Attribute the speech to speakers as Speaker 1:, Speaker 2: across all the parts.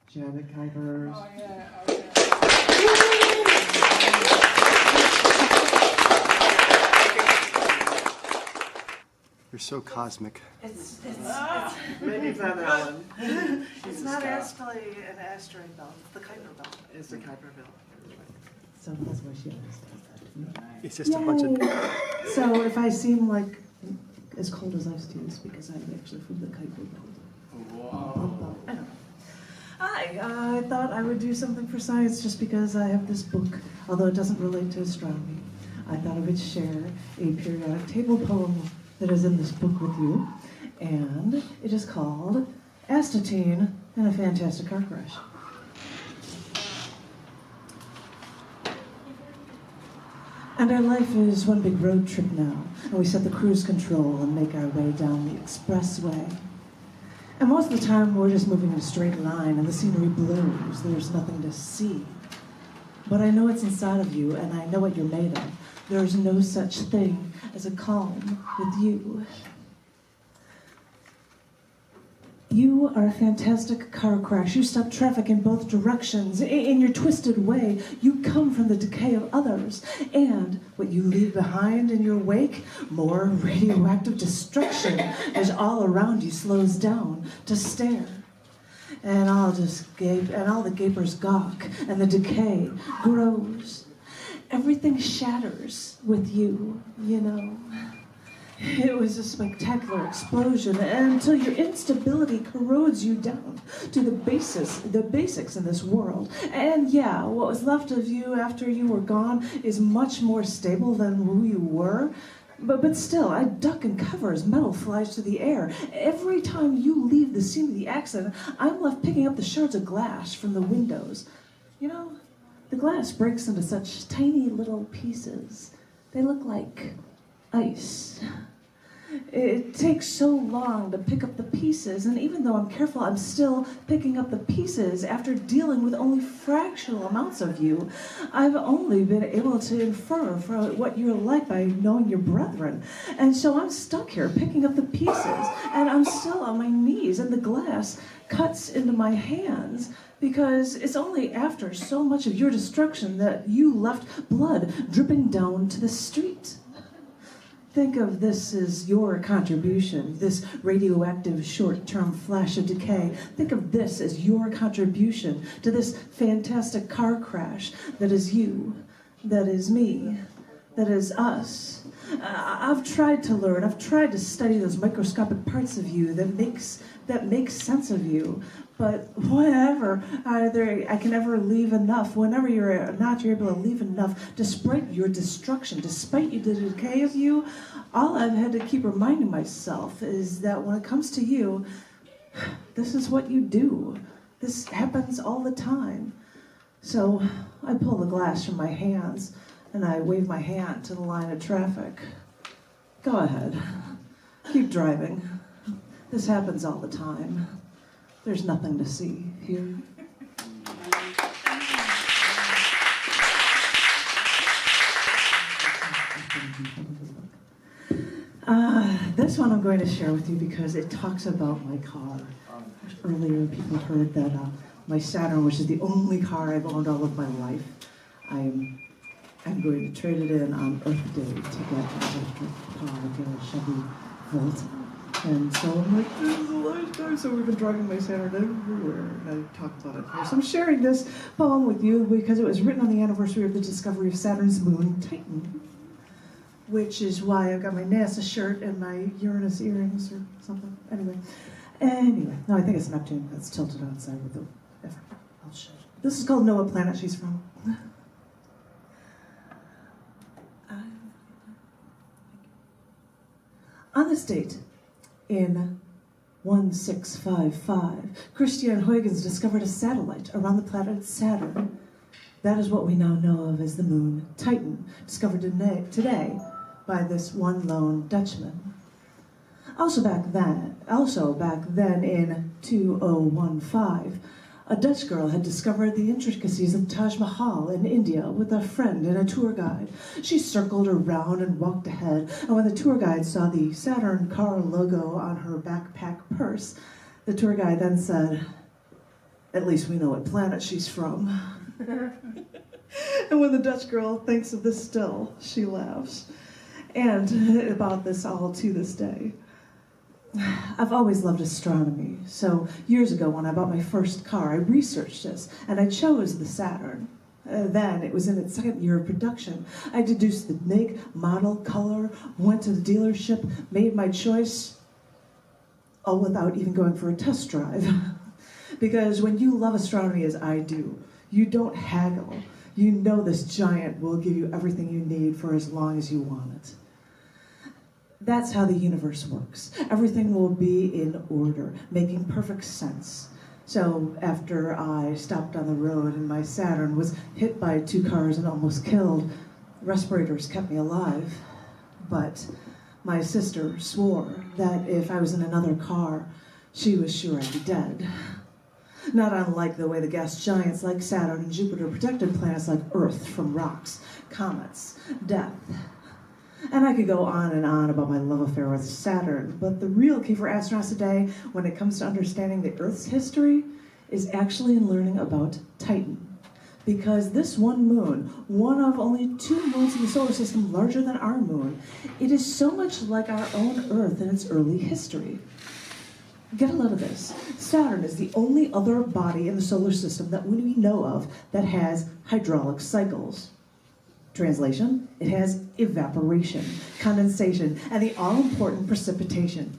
Speaker 1: Janet Kuypers.
Speaker 2: Oh, yeah.
Speaker 3: You're so cosmic.
Speaker 1: Maybe Van Allen.
Speaker 4: It's not actually an asteroid belt, it's the Kuiper belt.
Speaker 1: It's the Kuyper belt.
Speaker 5: So that's why she always does that to me.
Speaker 3: It's just a bunch of...
Speaker 5: So if I seem like as cold as ice to you, it's because I'm actually from the Kuiper belt.
Speaker 2: Wow.
Speaker 5: I don't know. Hi, I thought I would do something for science just because I have this book, although it doesn't relate to astronomy. I thought I would share a periodic table poem that is in this book with you, and it is called Astatine and a Fantastic Car Crash. And our life is one big road trip now, and we set the cruise control and make our way down the expressway. And most of the time, we're just moving in a straight line, and the scenery blurs. There's nothing to see. But I know what's inside of you, and I know what you're made of. There's no such thing as a calm with you. You are a fantastic car crash. You stop traffic in both directions. In your twisted way, you come from the decay of others. And what you leave behind in your wake, more radioactive destruction as all around you slows down to stare. And all the gapers gawk, and the decay grows. Everything shatters with you, you know. It was a spectacular explosion until your instability corrodes you down to the basics in this world. And yeah, what was left of you after you were gone is much more stable than who you were. But still, I duck and cover as metal flies to the air. Every time you leave the scene of the accident, I'm left picking up the shards of glass from the windows. You know, the glass breaks into such tiny little pieces. They look like ice. It takes so long to pick up the pieces, and even though I'm careful, I'm still picking up the pieces after dealing with only fractional amounts of you. I've only been able to infer from what you're like by knowing your brethren. And so I'm stuck here picking up the pieces, and I'm still on my knees, and the glass cuts into my hands because it's only after so much of your destruction that you left blood dripping down to the street. Think of this as your contribution, this radioactive short-term flash of decay. Think of this as your contribution to this fantastic car crash that is you, that is me, that is us. I've tried to learn, I've tried to study those microscopic parts of you that makes sense of you. But whenever I can ever leave enough, whenever you're able to leave enough, despite your destruction, despite the decay of you, all I've had to keep reminding myself is that when it comes to you, this is what you do. This happens all the time. So I pull the glass from my hands and I wave my hand to the line of traffic. Go ahead, keep driving. This happens all the time. There's nothing to see here. This one I'm going to share with you because it talks about my car. Earlier, people heard that my Saturn, which is the only car I've owned all of my life, I'm going to trade it in on Earth Day to get an electric car, get a Chevy Volt. And so I'm like, this is a lifetime. So we've been driving my Saturn everywhere, and I talk about it here. So I'm sharing this poem with you because it was written on the anniversary of the discovery of Saturn's moon, Titan, which is why I've got my NASA shirt and my Uranus earrings or something. Anyway, no, I think it's Neptune that's tilted outside with the effort. I'll show you. This is called Know What Planet She's From. On this date, in 1655, Christian Huygens discovered a satellite around the planet Saturn. That is what we now know of as the moon Titan, discovered today by this one lone Dutchman. Also back then in 2015, a Dutch girl had discovered the intricacies of Taj Mahal in India with a friend and a tour guide. She circled around and walked ahead, and when the tour guide saw the Saturn car logo on her backpack purse, The tour guide then said, "At least we know what planet she's from." And when the Dutch girl thinks of this still, she laughs. And about this all to this day. I've always loved astronomy, so years ago when I bought my first car, I researched this, and I chose the Saturn. Then it was in its second year of production. I deduced the make, model, color, went to the dealership, made my choice, all without even going for a test drive. Because when you love astronomy as I do, you don't haggle. You know this giant will give you everything you need for as long as you want it. That's how the universe works. Everything will be in order, making perfect sense. So after I stopped on the road and my Saturn was hit by 2 cars and almost killed, respirators kept me alive. But my sister swore that if I was in another car, she was sure I'd be dead. Not unlike the way the gas giants like Saturn and Jupiter protected planets like Earth from rocks, comets, death. And I could go on and on about my love affair with Saturn, but the real key for astronauts today, when it comes to understanding the Earth's history, is actually in learning about Titan. Because this one moon, one of only 2 moons in the solar system larger than our moon, it is so much like our own Earth in its early history. Get a load of this. Saturn is the only other body in the solar system that we know of that has hydraulic cycles. Translation, it has evaporation, condensation, and the all-important precipitation.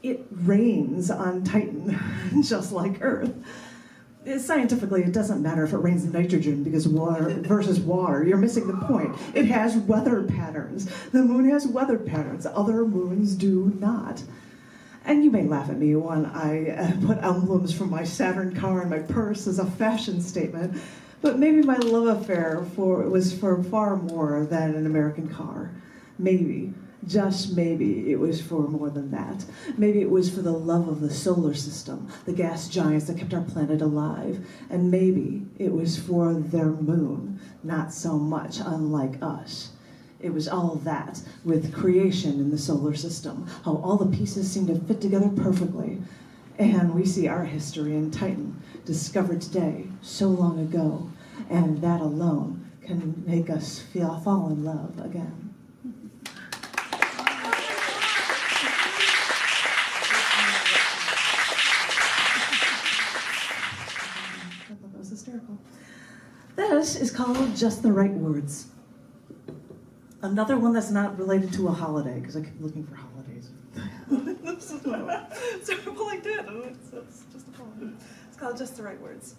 Speaker 5: It rains on Titan, just like Earth. Scientifically, it doesn't matter if it rains nitrogen because water versus water. You're missing the point. It has weather patterns. The moon has weather patterns. Other moons do not. And you may laugh at me when I put emblems from my Saturn car in my purse as a fashion statement, but maybe my love affair was for far more than an American car. Maybe, just maybe, it was for more than that. Maybe it was for the love of the solar system, the gas giants that kept our planet alive. And maybe it was for their moon, not so much unlike us. It was all that, with creation in the solar system, how all the pieces seem to fit together perfectly. And we see our history in Titan, discovered today, so long ago, and that alone can make us fall in love again. I thought that was hysterical. This is called Just the Right Words. Another one that's not related to a holiday, because I keep looking for holidays. So, well, I did. It's just a poem. It's called Just the Right Words.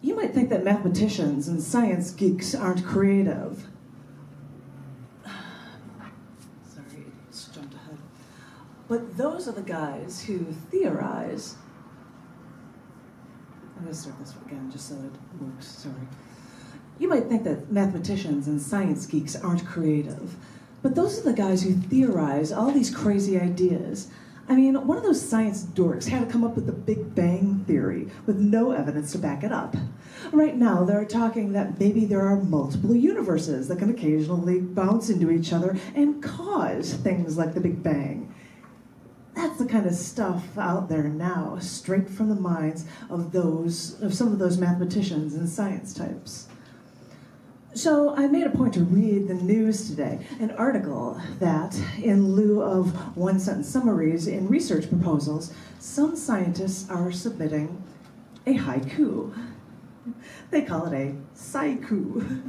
Speaker 5: You might think that mathematicians and science geeks aren't creative. Sorry, it just jumped ahead. But those are the guys who theorize. I'm going to start this again just so it works. Sorry. You might think that mathematicians and science geeks aren't creative, but those are the guys who theorize all these crazy ideas. I mean, one of those science dorks had to come up with the Big Bang Theory with no evidence to back it up. Right now, they're talking that maybe there are multiple universes that can occasionally bounce into each other and cause things like the Big Bang. That's the kind of stuff out there now, straight from the minds of some of those mathematicians and science types. So I made a point to read the news today, an article that, in lieu of one-sentence summaries in research proposals, some scientists are submitting a haiku. They call it a saiku.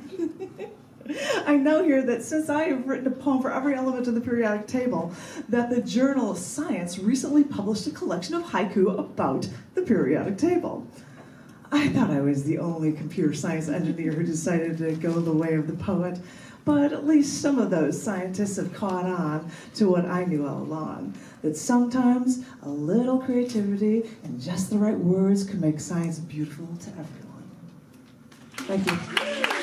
Speaker 5: I know here that since I have written a poem for every element of the periodic table, that the journal Science recently published a collection of haiku about the periodic table. I thought I was the only computer science engineer who decided to go the way of the poet, but at least some of those scientists have caught on to what I knew all along, that sometimes a little creativity and just the right words can make science beautiful to everyone. Thank you.